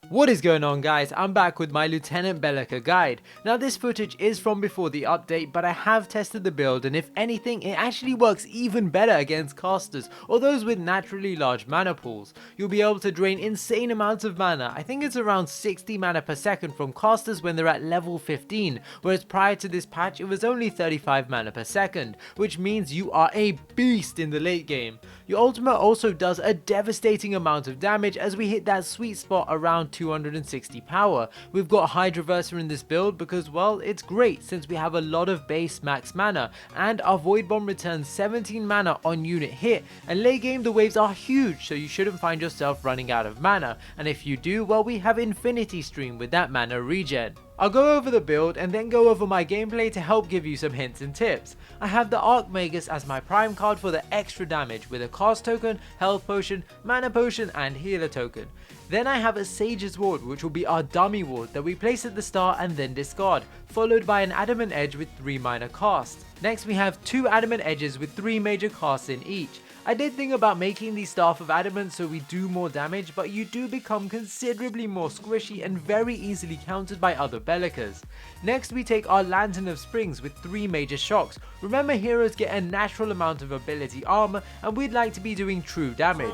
What is going on, guys? I'm back with my Lieutenant Belica guide. Now this footage is from before the update, but I have tested the build and if anything it actually works even better against casters or those with naturally large mana pools. You'll be able to drain insane amounts of mana. I think it's around 60 mana per second from casters when they're at level 15, whereas prior to this patch it was only 35 mana per second, which means you are a beast in the late game. Your ultimate also does a devastating amount of damage as we hit that sweet spot around 260 power. We've got Hydroverser in this build because, well, it's great since we have a lot of base max mana and our Void Bomb returns 17 mana on unit hit, and late game the waves are huge, so you shouldn't find yourself running out of mana, and if you do, well, we have Infinity Stream with that mana regen. I'll go over the build and then go over my gameplay to help give you some hints and tips. I have the Archmagus as my prime card for the extra damage with a cast token, health potion, mana potion and healer token. Then I have a Sage's Ward, which will be our dummy ward that we place at the start and then discard, followed by an Adamant Edge with 3 minor casts. Next we have 2 Adamant Edges with 3 major casts in each. I did think about making these Staff of Adamant so we do more damage, but you do become considerably more squishy and very easily countered by other Belicas. Next we take our Lantern of Springs with 3 major shocks. Remember, heroes get a natural amount of ability armor and we'd like to be doing true damage.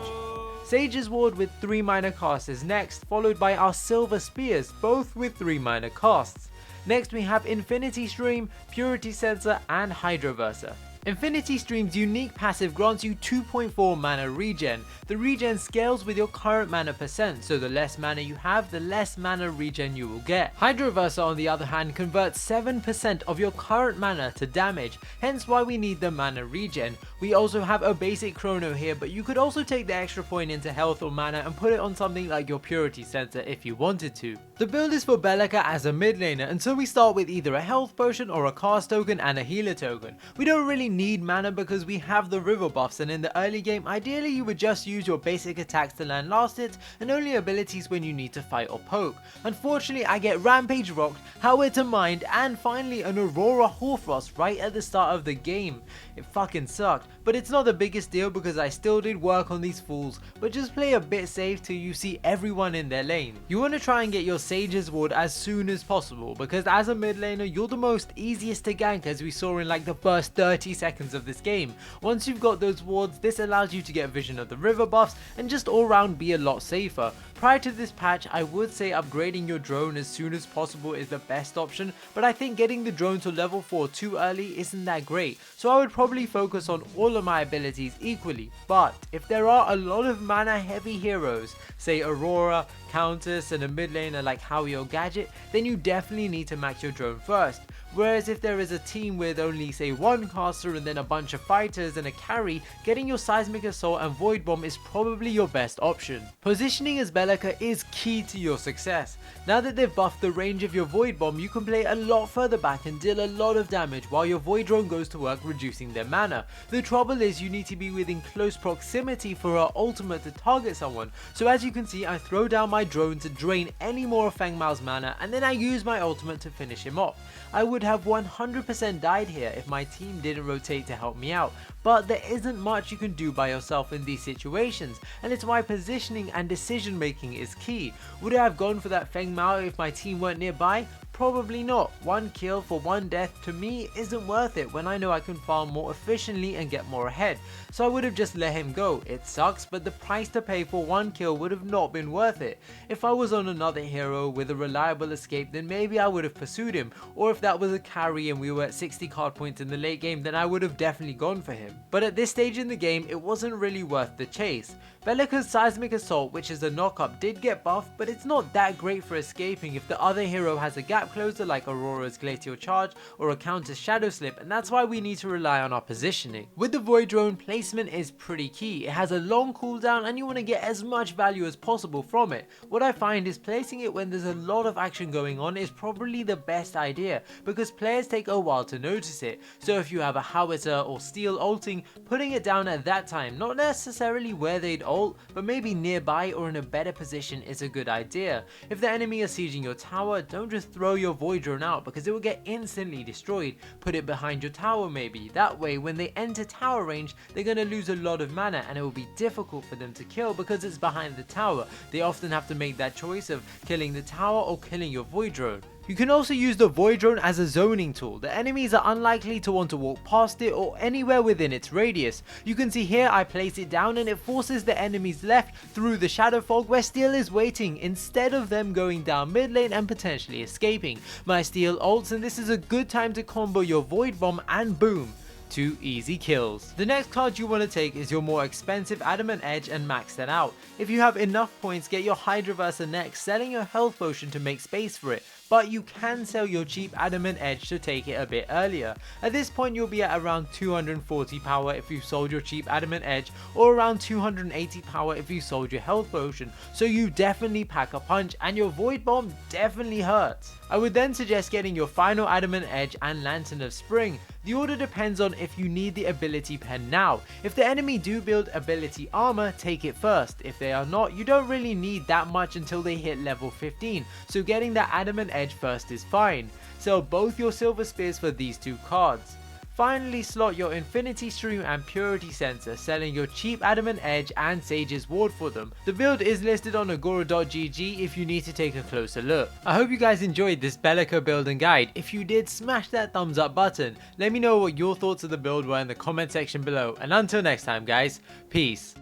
Sage's Ward with 3 minor casts is next, followed by our Silver Spears, both with 3 minor casts. Next we have Infinity Stream, Purity Sensor and Hydroverser. Infinity Stream's unique passive grants you 2.4 mana regen. The regen scales with your current mana percent, so the less mana you have, the less mana regen you will get. Hydroverser on the other hand converts 7% of your current mana to damage, hence why we need the mana regen. We also have a basic chrono here, but you could also take the extra point into health or mana and put it on something like your Purity Sensor if you wanted to. The build is for Belica as a mid laner, and so we start with either a health potion or a cast token and a healer token. We don't really need mana because we have the river buffs, and in the early game ideally you would just use your basic attacks to land last hits and only abilities when you need to fight or poke. Unfortunately I get Rampage rocked, Howler to Mind and finally an Aurora Hoarfrost right at the start of the game. It fucking sucked, but it's not the biggest deal because I still did work on these fools, but just play a bit safe till you see everyone in their lane. You want to try and get your Sage's Ward as soon as possible because as a mid laner you're the most easiest to gank, as we saw in like the first 30 seconds of this game. Once you've got those wards, this allows you to get vision of the river buffs and just all round be a lot safer. Prior to this patch I would say upgrading your drone as soon as possible is the best option, but I think getting the drone to level 4 too early isn't that great, so I would probably focus on all of my abilities equally. But if there are a lot of mana heavy heroes, say Aurora, Countess and a mid laner like Howie or Gadget, then you definitely need to max your drone first. Whereas if there is a team with only say one caster and then a bunch of fighters and a carry, getting your Seismic Assault and Void Bomb is probably your best option. Positioning as Belica is key to your success. Now that they've buffed the range of your Void Bomb, you can play a lot further back and deal a lot of damage while your Void Drone goes to work reducing their mana. The trouble is you need to be within close proximity for our ultimate to target someone, so as you can see I throw down my drone to drain any more of Feng Mao's mana and then I use my ultimate to finish him off. I would have 100% died here if my team didn't rotate to help me out, but there isn't much you can do by yourself in these situations, and it's why positioning and decision making is key. Would I have gone for that Feng Mao if my team weren't nearby? Probably not. 1 kill for 1 death to me isn't worth it when I know I can farm more efficiently and get more ahead, so I would have just let him go. It sucks, but the price to pay for 1 kill would have not been worth it. If I was on another hero with a reliable escape, then maybe I would have pursued him, or if that was a carry and we were at 60 card points in the late game, then I would have definitely gone for him. But at this stage in the game it wasn't really worth the chase. Belica's Seismic Assault, which is a knock-up, did get buffed, but it's not that great for escaping if the other hero has a gap closer like Aurora's Glacial Charge or a Countess Shadow Slip, and that's why we need to rely on our positioning. With the Void Drone, placement is pretty key. It has a long cooldown and you want to get as much value as possible from it. What I find is placing it when there's a lot of action going on is probably the best idea because players take a while to notice it. So if you have a howitzer or steel ulting, putting it down at that time, not necessarily where they'd ult, but maybe nearby or in a better position is a good idea. If the enemy is sieging your tower, don't just throw your void drone out because it will get instantly destroyed. Put it behind your tower maybe. That way when they enter tower range, they're going to lose a lot of mana and it will be difficult for them to kill because it's behind the tower. They often have to make that choice of killing the tower or killing your void drone. You can also use the void drone as a zoning tool. The enemies are unlikely to want to walk past it or anywhere within its radius. You can see here I place it down and it forces the enemies left through the shadow fog where Steel is waiting instead of them going down mid lane and potentially escaping. My Steel ults and this is a good time to combo your void bomb and boom. 2 easy kills. The next card you want to take is your more expensive Adamant Edge and max that out. If you have enough points, get your Hydroverser next, selling your health potion to make space for it, but you can sell your cheap Adamant Edge to take it a bit earlier. At this point you'll be at around 240 power if you sold your cheap Adamant Edge, or around 280 power if you sold your health potion, so you definitely pack a punch and your void bomb definitely hurts. I would then suggest getting your final Adamant Edge and Lantern of Spring. The order depends on if you need the ability pen now. If the enemy do build ability armor, take it first. If they are not, you don't really need that much until they hit level 15, so getting that Adamant Edge first is fine. Sell both your Silver Spears for these 2 cards. Finally, slot your Infinity Stream and Purity Sensor, selling your cheap Adamant Edge and Sage's Ward for them. The build is listed on agora.gg if you need to take a closer look. I hope you guys enjoyed this Belica build and guide. If you did, smash that thumbs up button. Let me know what your thoughts of the build were in the comment section below, and until next time guys, peace.